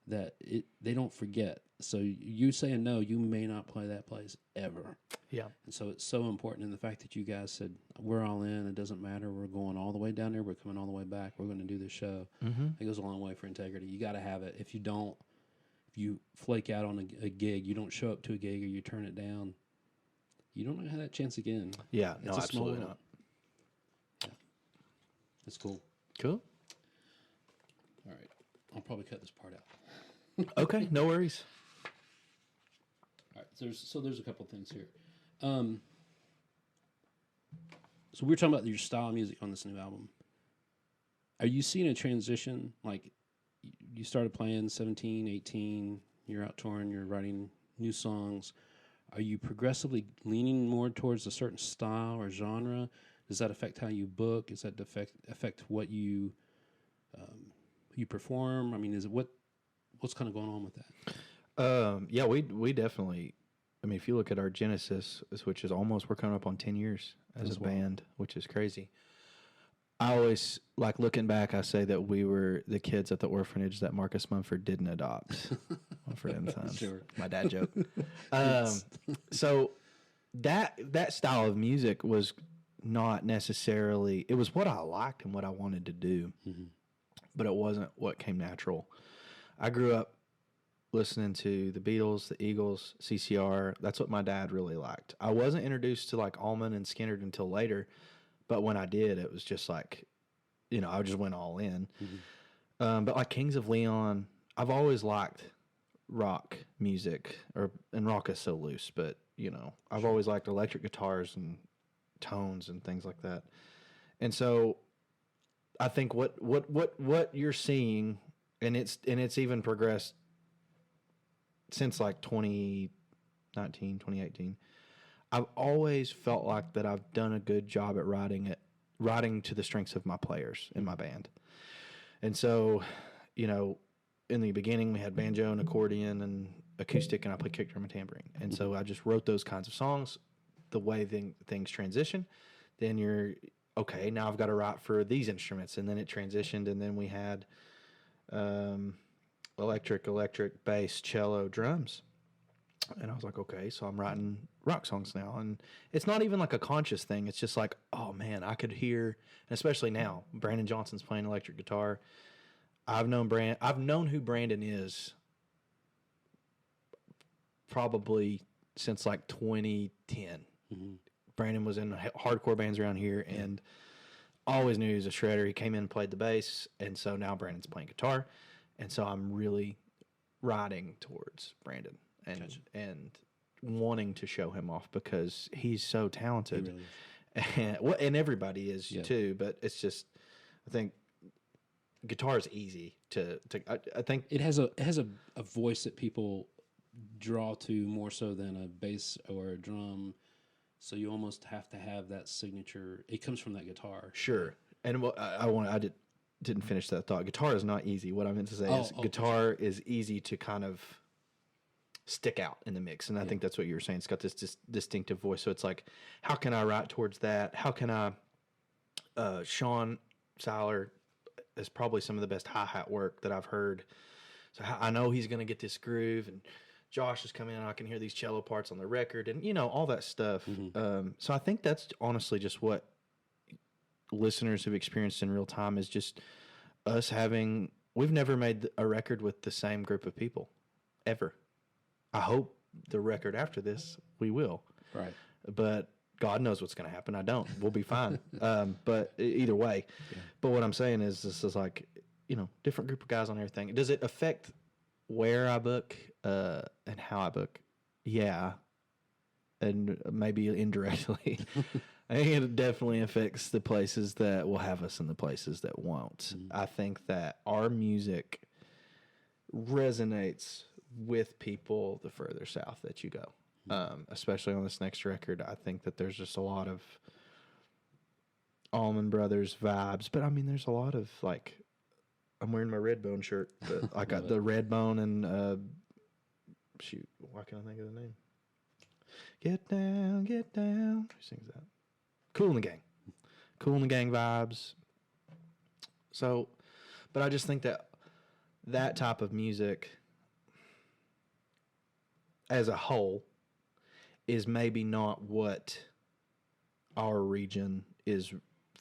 [SPEAKER 1] that they don't forget. So you say a no, you may not play that place ever.
[SPEAKER 2] Yeah.
[SPEAKER 1] And so it's so important. And the fact that you guys said, we're all in, it doesn't matter. We're going all the way down there. We're coming all the way back. We're going to do this show. It goes a long way for integrity. You got to have it. If you flake out on a gig, you don't show up to a gig, or you turn it down, you don't have that chance again.
[SPEAKER 2] Yeah, no, absolutely not.
[SPEAKER 1] Yeah. That's cool.
[SPEAKER 2] Cool.
[SPEAKER 1] All right. I'll probably cut this part out.
[SPEAKER 2] Okay, no worries.
[SPEAKER 1] All right, so there's a couple things here. So we're talking about your style of music on this new album. Are you seeing a transition? Like, you started playing 17, 18, you're out touring, you're writing new songs. Are you progressively leaning more towards a certain style or genre? Does that affect how you book? Does that affect what you perform? I mean, what's kind of going on with that?
[SPEAKER 2] Yeah, we definitely. I mean, if you look at our genesis, which is we're coming up on 10 years as a band, which is crazy. I always, like, looking back, I say that we were the kids at the orphanage that Marcus Mumford didn't adopt. Mumford and Sons.
[SPEAKER 1] Sure.
[SPEAKER 2] My dad joke. So that style of music was not necessarily, it was what I liked and what I wanted to do, but it wasn't what came natural. I grew up listening to the Beatles, the Eagles, CCR. That's what my dad really liked. I wasn't introduced to like Allman and Skinner until later, but when I did, it was just like, I just went all in. But like Kings of Leon, I've always liked rock music, and rock is so loose, but I've always liked electric guitars and tones and things like that. And so I think what you're seeing, and it's even progressed since like 2019, 2018. I've always felt like that I've done a good job at writing to the strengths of my players in my band. And so, in the beginning we had banjo and accordion and acoustic, and I played kick drum and tambourine. And so I just wrote those kinds of songs. The way things transition, then you're okay, now I've got to write for these instruments. And then it transitioned, and then we had electric, bass, cello, drums. And I was like, okay, so I'm writing rock songs now. And it's not even like a conscious thing. It's just like, oh man, I could hear, and especially now, Brandon Johnson's playing electric guitar. I've known who Brandon is probably since like 2010. Brandon was in hardcore bands around here and always knew he was a shredder. He came in and played the bass, and so now Brandon's playing guitar. And so I'm really riding towards Brandon and wanting to show him off because he's so talented. He really is. And everybody is too, but it's just, I think guitar is easy to I think
[SPEAKER 1] it has a voice that people draw to more so than a bass or a drum. So you almost have to have that signature. It comes from that guitar.
[SPEAKER 2] Sure. And what I didn't finish that thought. Guitar is not easy. What I meant to say is guitar is easy to kind of stick out in the mix. And I think that's what you were saying. It's got this distinctive voice. So it's like, how can I write towards that? How can I, Sean Seiler is probably some of the best hi-hat work that I've heard. So I know he's going to get this groove, and Josh is coming in and I can hear these cello parts on the record and, all that stuff. So I think that's honestly just what listeners have experienced in real time is just us we've never made a record with the same group of people ever. I hope the record after this, we will.
[SPEAKER 1] Right.
[SPEAKER 2] But God knows what's going to happen. I don't. We'll be fine. But either way. Yeah. But what I'm saying is this is like, different group of guys on everything. Does it affect where I book and how I book? Yeah. And maybe indirectly. I think it definitely affects the places that will have us and the places that won't. I think that our music resonates with people the further south that you go. Especially on this next record, I think that there's just a lot of Allman Brothers vibes. But I mean, there's a lot of like, I'm wearing my Redbone shirt. But I got the Redbone and shoot, why can't I think of the name? Get down, get down. Who sings that? Cool in the Gang. Cool in the Gang vibes. So, but I just think that type of music as a whole is maybe not what our region is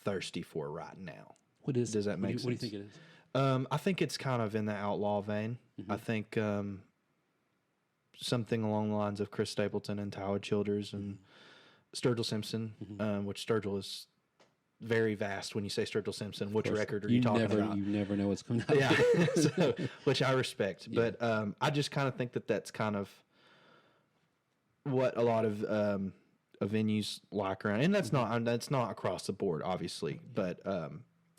[SPEAKER 2] thirsty for right now.
[SPEAKER 1] What is?
[SPEAKER 2] Does that make sense?
[SPEAKER 1] What do you think it is?
[SPEAKER 2] I think it's kind of in the outlaw vein. I think something along the lines of Chris Stapleton and Tyler Childers and Sturgill Simpson, which Sturgill is very vast. When you say Sturgill Simpson, which record are you talking about?
[SPEAKER 1] You never know what's coming out.
[SPEAKER 2] Yeah, so, which I respect. Yeah. But I just kind of think that that's kind of what a lot of venues like around, and that's not across the board, obviously. But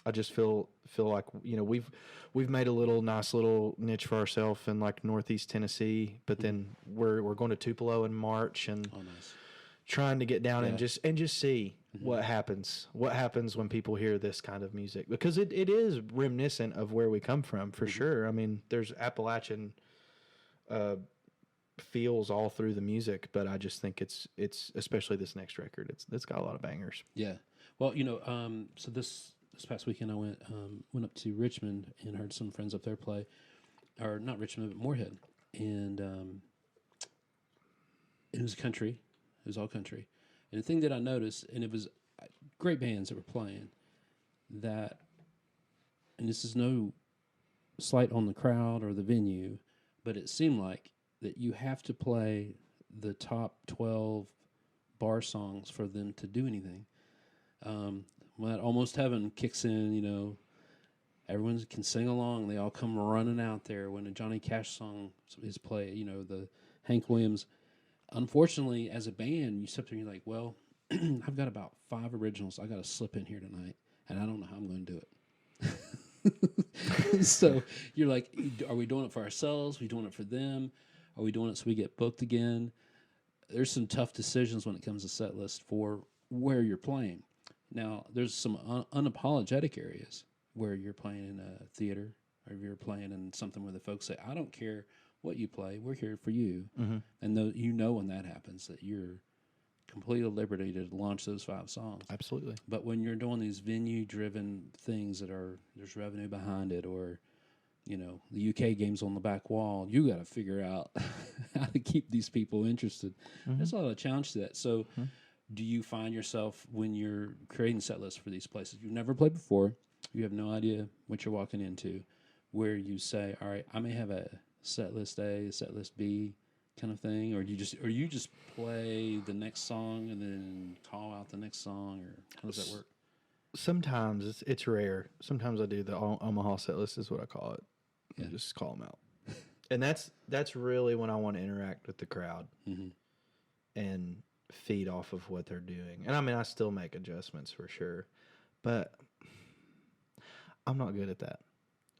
[SPEAKER 2] I just feel like we've made a nice little niche for ourselves in like Northeast Tennessee, but then we're going to Tupelo in March and trying to get down and just see what happens. What happens when people hear this kind of music, because it is reminiscent of where we come from for sure. I mean, there's Appalachian feels all through the music, but I just think it's especially this next record. It's got a lot of bangers.
[SPEAKER 1] Yeah. Well, so this past weekend I went up to Richmond and heard some friends up there play, or not Richmond, but Moorhead, and it was country. It was all country. And the thing that I noticed, and it was great bands that were playing, and this is no slight on the crowd or the venue, but it seemed like that you have to play the top 12 bar songs for them to do anything. When that Almost Heaven kicks in, everyone can sing along. They all come running out there when a Johnny Cash song is played, the Hank Williams. Unfortunately, as a band, you sit there and you're like, well, I've got about 5 originals I got to slip in here tonight, and I don't know how I'm going to do it. So you're like, are we doing it for ourselves? Are we doing it for them? Are we doing it so we get booked again? There's some tough decisions when it comes to set list for where you're playing. Now, there's some unapologetic areas where you're playing in a theater, or if you're playing in something where the folks say, I don't care what you play, we're here for you. And when that happens, that you're completely at liberty to launch those 5 songs.
[SPEAKER 2] Absolutely.
[SPEAKER 1] But when you're doing these venue-driven things there's revenue behind it, or the UK game's on the back wall. You got to figure out how to keep these people interested. There's a lot of challenge to that. So do you find yourself when you're creating set lists for these places you've never played before, you have no idea what you're walking into, where you say, all right, I may have a set list A, a set list B kind of thing, or do you just play the next song and then call out the next song, or how does that work?
[SPEAKER 2] Sometimes it's rare. Sometimes I do the Omaha set list is what I call it. Yeah. Just call them out. And that's really when I want to interact with the crowd and feed off of what they're doing. And I mean, I still make adjustments for sure, but I'm not good at that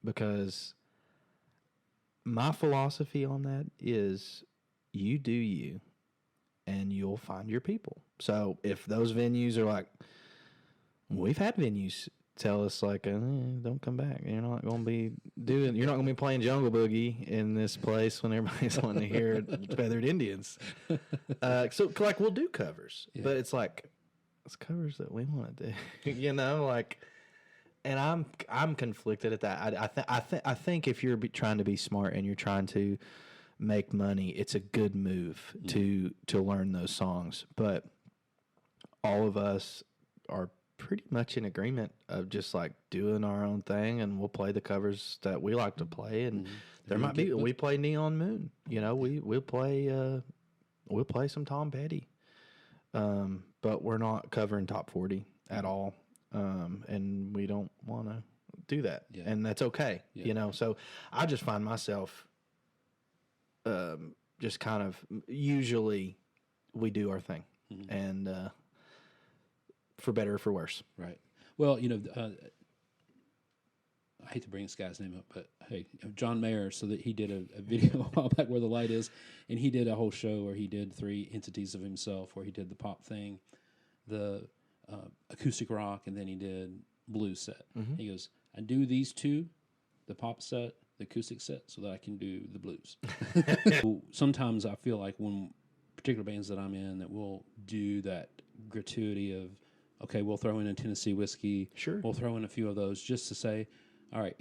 [SPEAKER 2] because my philosophy on that is you do you and you'll find your people. So if those venues are like, we've had venues tell us like, don't come back. You're not going to be playing Jungle Boogie in this place when everybody's wanting to hear Feathered Indians. So like we'll do covers, but it's like, it's covers that we want to do, like, and I'm conflicted at that. I think if you're trying to be smart and you're trying to make money, it's a good move to learn those songs. But all of us are pretty much in agreement of just like doing our own thing, and we'll play the covers that we like to play. And there might be we play Neon Moon. We'll play some Tom Petty, but we're not covering top 40 at all. And we don't want to do that, and that's okay. So I just find myself just kind of usually we do our thing, and for better or for worse.
[SPEAKER 1] Right. Well, I hate to bring this guy's name up, but hey, John Mayer, so that he did a video a while back, Where the Light Is, and he did a whole show where he did 3 entities of himself, where he did the pop thing, the acoustic rock, and then he did blues set. He goes, I do these 2, the pop set, the acoustic set, so that I can do the blues. So sometimes I feel like when particular bands that I'm in that will do that gratuity of, okay, we'll throw in a Tennessee whiskey.
[SPEAKER 2] Sure.
[SPEAKER 1] We'll throw in a few of those just to say, all right,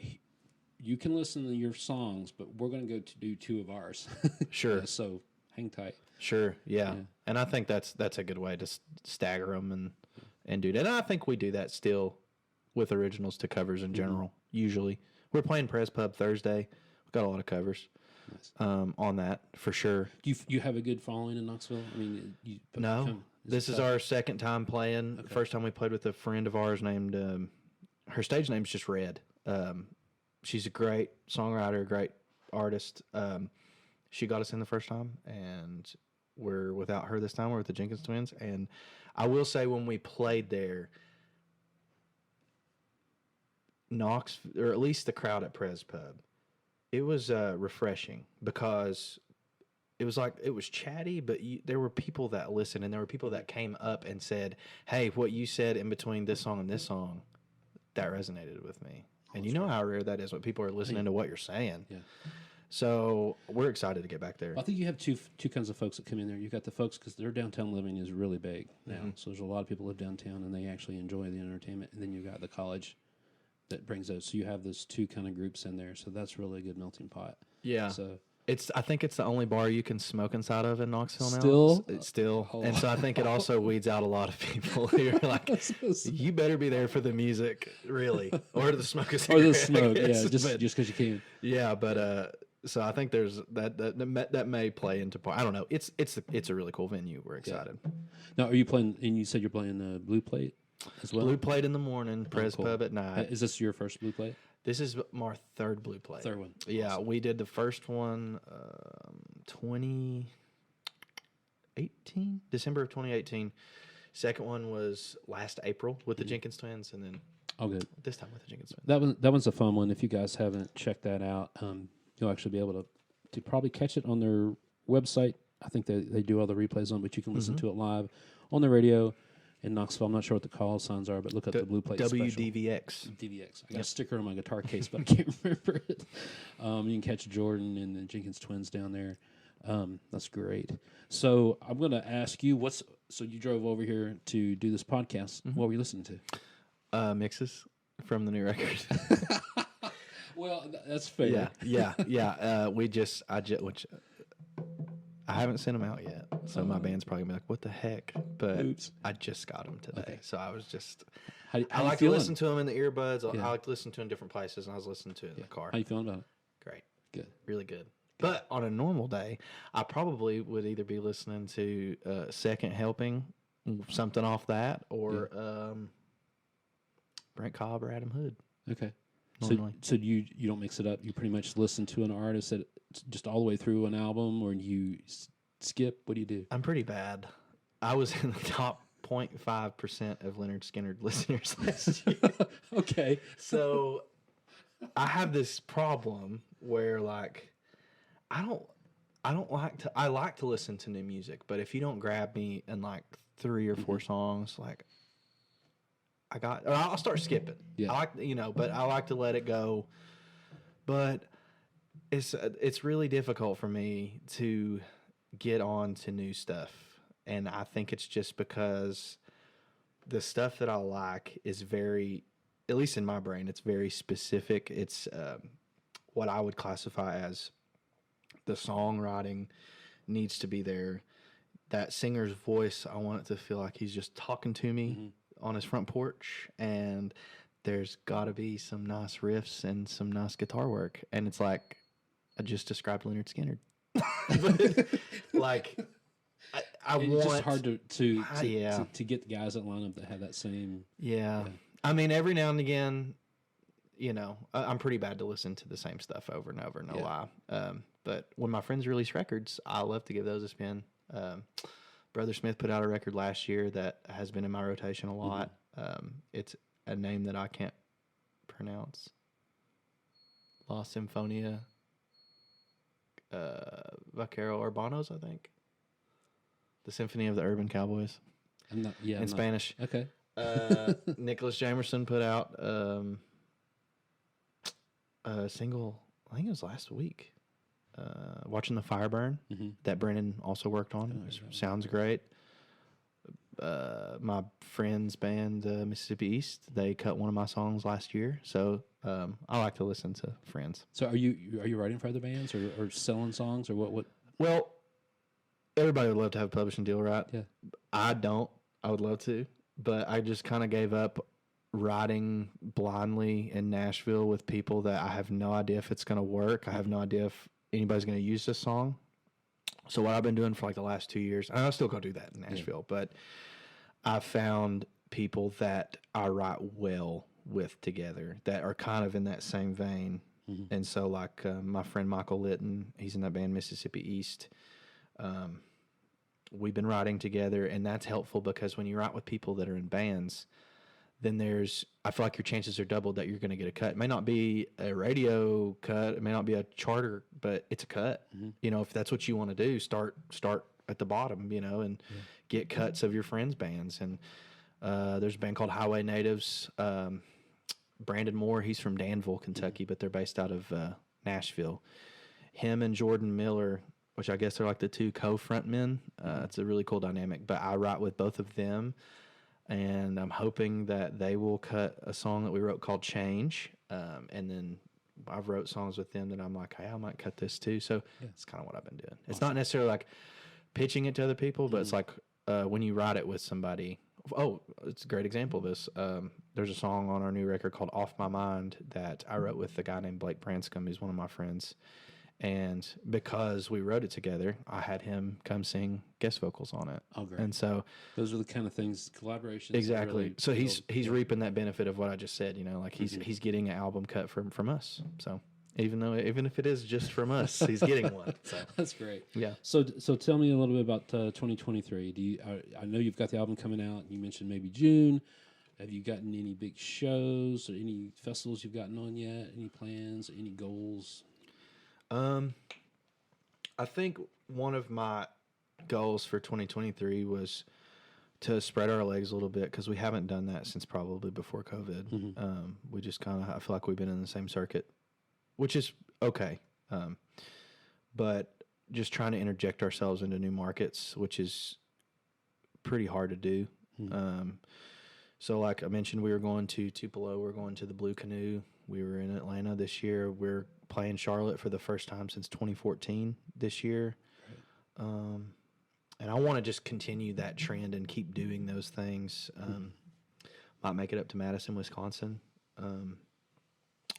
[SPEAKER 1] you can listen to your songs, but we're going to go to do 2 of ours.
[SPEAKER 2] Sure.
[SPEAKER 1] So hang tight.
[SPEAKER 2] Sure. Yeah. And I think that's a good way to stagger them and do that. And I think we do that still with originals to covers in general. Usually, we're playing Press Pub Thursday. We've got a lot of covers. Nice. On that for sure.
[SPEAKER 1] Do you have a good following in Knoxville? I mean,
[SPEAKER 2] no. This is our second time playing. Okay. First time we played with a friend of ours named, her stage name's just Red. She's a great songwriter, great artist. She got us in the first time, and we're without her this time. We're with the Jenkins Twins. And I will say when we played there, or at least the crowd at Prez Pub, it was refreshing because it was chatty, but there were people that listened, and there were people that came up and said, hey, what you said in between this song and this song, that resonated with me. And you know how rare that is when people are listening to what you're saying. Yeah. So we're excited to get back there.
[SPEAKER 1] I think you have two kinds of folks that come in there. You've got the folks, because their downtown living is really big now. So there's a lot of people live downtown, and they actually enjoy the entertainment. And then you've got the college that brings those. So you have those 2 kind of groups in there. So that's really a good melting pot.
[SPEAKER 2] Yeah.
[SPEAKER 1] So
[SPEAKER 2] I think it's the only bar you can smoke inside of in Knoxville now. Still.
[SPEAKER 1] Oh.
[SPEAKER 2] And so I think it also weeds out a lot of people who are like, you better be there for the music, really, or to smoke a cigarette.
[SPEAKER 1] Or the smoke, yeah, just because you can.
[SPEAKER 2] Yeah, but so I think there's that may play into part. I don't know. It's a really cool venue. We're excited.
[SPEAKER 1] Yeah. Now, are you playing? And you said you're playing Blue Plate as well.
[SPEAKER 2] Blue Plate in the morning, Prez Pub at night.
[SPEAKER 1] Is this your first Blue Plate?
[SPEAKER 2] This is my 3rd Blue Plate.
[SPEAKER 1] 3rd one.
[SPEAKER 2] Yeah, awesome. We did the first one 2018, December of 2018. Second one was last April with the Jenkins Twins, and then this time with the Jenkins Twins.
[SPEAKER 1] That one's a fun one. If you guys haven't checked that out, you'll actually be able to probably catch it on their website. I think they do all the replays on, but you can listen to it live on the radio in Knoxville. I'm not sure what the call signs are, but look up the Blue Plate
[SPEAKER 2] WDVX.
[SPEAKER 1] Special. DVX. I got a sticker on my guitar case, but I can't remember it. You can catch Jordan and the Jenkins Twins down there. That's great. So I'm going to ask you, so you drove over here to do this podcast. What were you listening to?
[SPEAKER 2] Mixes from the new record.
[SPEAKER 1] Well, that's fair.
[SPEAKER 2] Yeah. Which I haven't sent them out yet, so my band's probably gonna be like, "What the heck?" But
[SPEAKER 1] Oops.
[SPEAKER 2] I just got them today, so I was just.
[SPEAKER 1] How
[SPEAKER 2] I
[SPEAKER 1] you
[SPEAKER 2] like to
[SPEAKER 1] feeling?
[SPEAKER 2] listen to them in the earbuds.
[SPEAKER 1] Yeah.
[SPEAKER 2] I like to listen to them in different places, and I was listening to it in the car.
[SPEAKER 1] How you feeling about it?
[SPEAKER 2] Great,
[SPEAKER 1] Good.
[SPEAKER 2] really good. But on a normal day, I probably would either be listening to Second Helping, something off that, or Brent Cobb or Adam Hood.
[SPEAKER 1] Okay.
[SPEAKER 2] Normally.
[SPEAKER 1] So you don't mix it up. You pretty much listen to an artist that just all the way through an album, or you skip. What do you do?
[SPEAKER 2] I'm pretty bad. I was in the top 0.5% of Leonard Skinner listeners last year.
[SPEAKER 1] Okay.
[SPEAKER 2] So I have this problem where like I like to listen to new music, but if you don't grab me in like 3 or 4 songs, like I'll start skipping.
[SPEAKER 1] Yeah.
[SPEAKER 2] I like, but I like to let it go. But it's really difficult for me to get on to new stuff. And I think it's just because the stuff that I like is very, at least in my brain, it's very specific. It's what I would classify as the songwriting needs to be there. That singer's voice, I want it to feel like he's just talking to me on his front porch, and there's got to be some nice riffs and some nice guitar work. And it's like I just described Leonard Skinner. But, like I
[SPEAKER 1] it's
[SPEAKER 2] want
[SPEAKER 1] just hard
[SPEAKER 2] yeah.
[SPEAKER 1] to get the guys that line up that have that same.
[SPEAKER 2] Yeah. I mean, every now and again, I'm pretty bad to listen to the same stuff over and over, no lie. But when my friends release records, I love to give those a spin. Brother Smith put out a record last year that has been in my rotation a lot. It's a name that I can't pronounce. La Sinfonia Vaquero Urbanos, I think. The Symphony of the Urban Cowboys. In Spanish.
[SPEAKER 1] Okay.
[SPEAKER 2] Nicholas Jamerson put out a single, I think it was last week, Watching the Fire Burn, that Brennan also worked on. Sounds great. My friend's band, Mississippi East, they cut one of my songs last year, so I like to listen to friends.
[SPEAKER 1] So are you writing for other bands or selling songs or what?
[SPEAKER 2] Well, everybody would love to have a publishing deal, right?
[SPEAKER 1] Yeah.
[SPEAKER 2] I don't. I would love to, but I just kind of gave up writing blindly in Nashville with people that I have no idea if it's going to work. I have no idea if anybody's going to use this song. So what I've been doing for like the last 2 years, and I'll still go do that in Nashville, but I found people that I write well with together that are kind of in that same vein. And so like my friend Michael Litton, he's in that band Mississippi East. We've been writing together, and that's helpful because when you write with people that are in bands, then I feel like your chances are doubled that you're going to get a cut. It may not be a radio cut, it may not be a charter, but it's a cut. If that's what you want to do, start at the bottom, and get cuts of your friends' bands. And there's a band called Highway Natives. Brandon Moore, he's from Danville, Kentucky, but they're based out of Nashville. Him and Jordan Miller, which I guess they're like the two co-frontmen. It's a really cool dynamic, but I write with both of them. And I'm hoping that they will cut a song that we wrote called Change. And then I've wrote songs with them that I'm like, hey, I might cut this too. So it's kind of what I've been doing. It's not necessarily like pitching it to other people, but it's like when you write it with somebody. Oh, it's a great example of this. There's a song on our new record called Off My Mind that I wrote with a guy named Blake Branscombe. He's one of my friends. And because we wrote it together, I had him come sing guest vocals on it.
[SPEAKER 1] Oh, great.
[SPEAKER 2] And so
[SPEAKER 1] those are the kind of things, collaborations.
[SPEAKER 2] Exactly.
[SPEAKER 1] Really
[SPEAKER 2] so he's reaping that benefit of what I just said, like he's getting an album cut from us. So even if it is just from us, he's getting one. So
[SPEAKER 1] that's great.
[SPEAKER 2] Yeah.
[SPEAKER 1] So tell me a little bit about 2023. I know you've got the album coming out. You mentioned maybe June. Have you gotten any big shows or any festivals you've gotten on yet? Any plans? Any goals?
[SPEAKER 2] I think one of my goals for 2023 was to spread our legs a little bit because we haven't done that since probably before COVID. We just I feel like we've been in the same circuit, which is okay. But just trying to interject ourselves into new markets, which is pretty hard to do. So like I mentioned, we were going to Tupelo, we're going to the Blue Canoe. We were in Atlanta this year. We're playing Charlotte for the first time since 2014 this year. And I want to just continue that trend and keep doing those things. Might make it up to Madison, Wisconsin.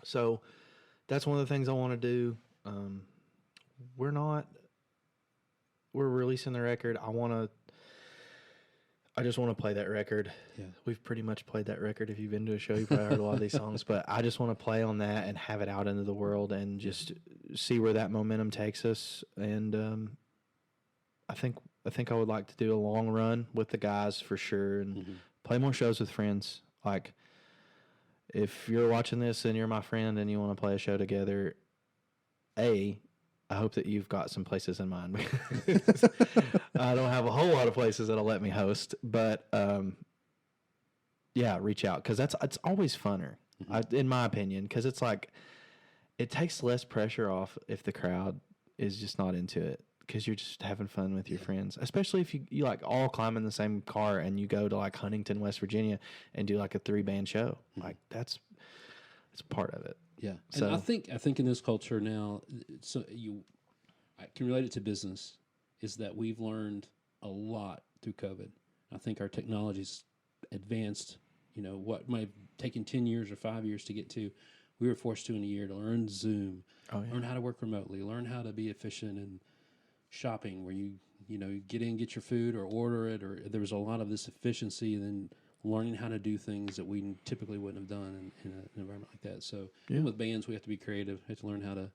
[SPEAKER 2] So that's one of the things I want to do. We're releasing the record. I just want to play that record.
[SPEAKER 1] Yeah.
[SPEAKER 2] We've pretty much played that record. If you've been to a show, you've probably heard a lot of these songs, but I just want to play on that and have it out into the world and just see where that momentum takes us. And I think I would like to do a long run with the guys for sure and play more shows with friends. Like, if you're watching this and you're my friend and you want to play a show together, I hope that you've got some places in mind. I don't have a whole lot of places that'll let me host, but yeah, reach out, because it's always funner, in my opinion, because it's like it takes less pressure off if the crowd is just not into it, because you're just having fun with your friends, especially if you like all climb in the same car and you go to like Huntington, West Virginia, and do like a 3-band show. Like it's part of it.
[SPEAKER 1] Yeah,
[SPEAKER 2] so
[SPEAKER 1] and I think in this culture now, I can relate it to business, is that we've learned a lot through COVID. I think our technology's advanced. What might have taken 10 years or 5 years to get to, we were forced to in a year to learn Zoom, learn how to work remotely, learn how to be efficient in shopping, where you get in, get your food, or order it, or there was a lot of this efficiency, and then learning how to do things that we typically wouldn't have done in an environment like that. So even with bands, we have to be creative. We have to learn how to,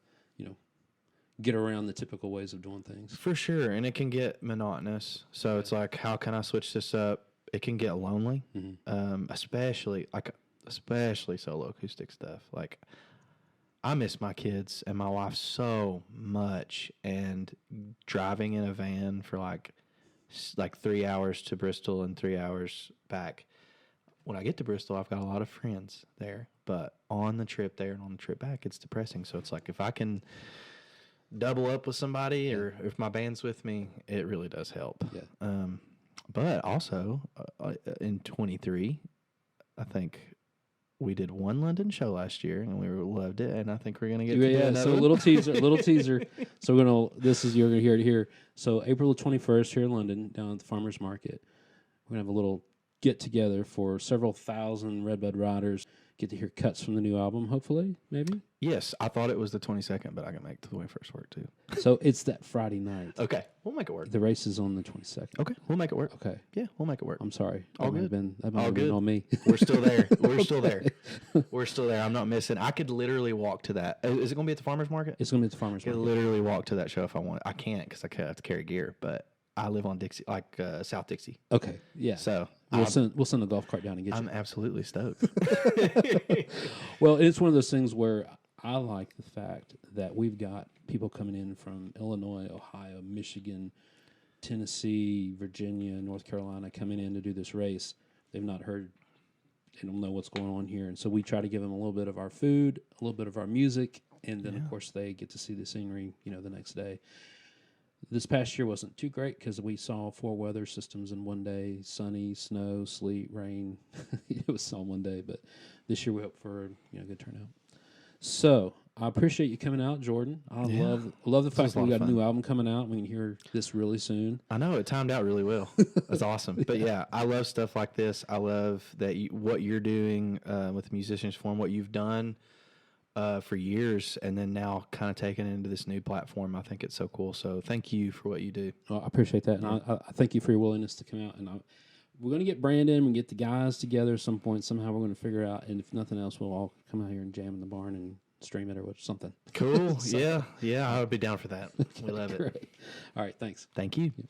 [SPEAKER 1] get around the typical ways of doing things. For
[SPEAKER 2] sure, and it can get monotonous. So it's like, how can I switch this up? It can get lonely, especially solo acoustic stuff. Like, I miss my kids and my wife so much, and driving in a van for like 3 hours to Bristol and 3 hours back. When I get to Bristol, I've got a lot of friends there, but on the trip there and on the trip back, it's depressing. So it's like, if I can double up with somebody, or if my band's with me, it really does help.
[SPEAKER 1] Yeah.
[SPEAKER 2] But also in 23, I think we did one London show last year, and we loved it, and I think we're gonna get to do another
[SPEAKER 1] so
[SPEAKER 2] one.
[SPEAKER 1] little teaser. So you're gonna hear it here. So April the 21st here in London, down at the Farmers Market, we're gonna have a little get together for several thousand Redbud riders. Get to hear cuts from the new album, hopefully, maybe.
[SPEAKER 2] Yes, I thought it was the 22nd, but I can make the 21st work too.
[SPEAKER 1] So it's that Friday night.
[SPEAKER 2] Okay, we'll make it work.
[SPEAKER 1] The race is on the 22nd.
[SPEAKER 2] Okay, we'll make it work.
[SPEAKER 1] Okay.
[SPEAKER 2] Yeah, we'll make it work.
[SPEAKER 1] I'm sorry.
[SPEAKER 2] All good.
[SPEAKER 1] That might have been on me.
[SPEAKER 2] We're still there. We're still there. We're still there. I'm not missing. I could literally walk to that. Is it going to be at the Farmers Market?
[SPEAKER 1] It's going to be at the Farmers
[SPEAKER 2] I could
[SPEAKER 1] Market.
[SPEAKER 2] literally walk to that show if I want. I can't, because I have to carry gear, but I live on Dixie, South Dixie.
[SPEAKER 1] Okay, yeah.
[SPEAKER 2] So
[SPEAKER 1] we'll send a golf cart down and get you.
[SPEAKER 2] I'm absolutely stoked.
[SPEAKER 1] Well, it's one of those things where I like the fact that we've got people coming in from Illinois, Ohio, Michigan, Tennessee, Virginia, North Carolina, coming in to do this race. They've not heard, they don't know what's going on here. And so we try to give them a little bit of our food, a little bit of our music, and then, of course, they get to see the scenery, the next day. This past year wasn't too great because we saw 4 weather systems in one day: sunny, snow, sleet, rain. It was all one day, but this year we hope for a good turnout. So I appreciate you coming out, Jordan. I love the fact that we got a new album coming out. We can hear this really soon.
[SPEAKER 2] I know, it timed out really well. That's awesome. But yeah, I love stuff like this. I love that what you're doing with Musicians Forum, what you've done for years, and then now kind of taking it into this new platform. I think it's so cool. So thank you for what you do.
[SPEAKER 1] Well, I appreciate that. And I thank you for your willingness to come out. And we're going to get Brandon and get the guys together at some point. Somehow we're going to figure out, and if nothing else, we'll all come out here and jam in the barn and stream it or something.
[SPEAKER 2] Cool. Yeah, I would be down for that. We love it.
[SPEAKER 1] All right, thanks.
[SPEAKER 2] Thank you.
[SPEAKER 1] Yeah.